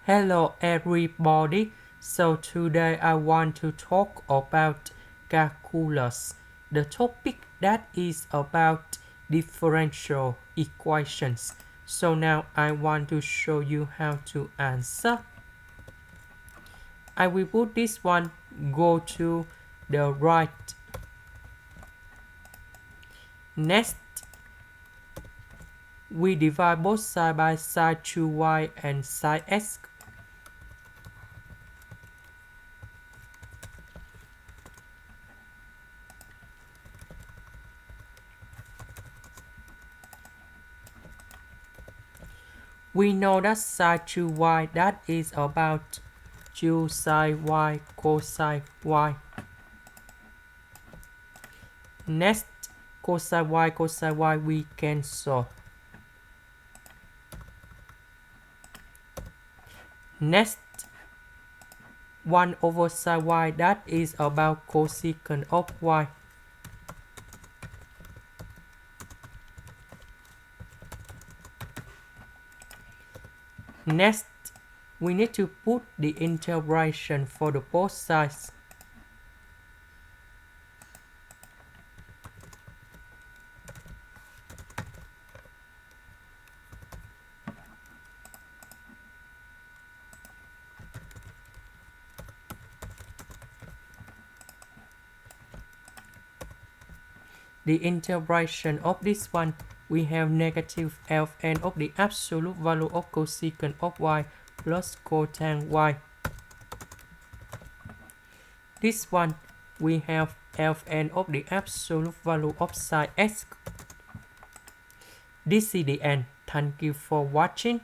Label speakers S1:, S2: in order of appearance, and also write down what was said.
S1: Hello everybody, so today I want to talk about calculus, the topic that is about differential equations. So now I want to show you how to answer. I will put this one, go to the right. Next, we divide both sides by sin2y and sinx. We know that sin2y that is about 2 sin y cosine y. Next, cosine y we cancel. Next, 1 over sin y that is about cosecant of y. Next, we need to put the integration for the both sides. The integration of this one, we have negative ln of the absolute value of cosecant of y plus cotan y. This one, we have ln of the absolute value of sin x. This is the end. Thank you for watching.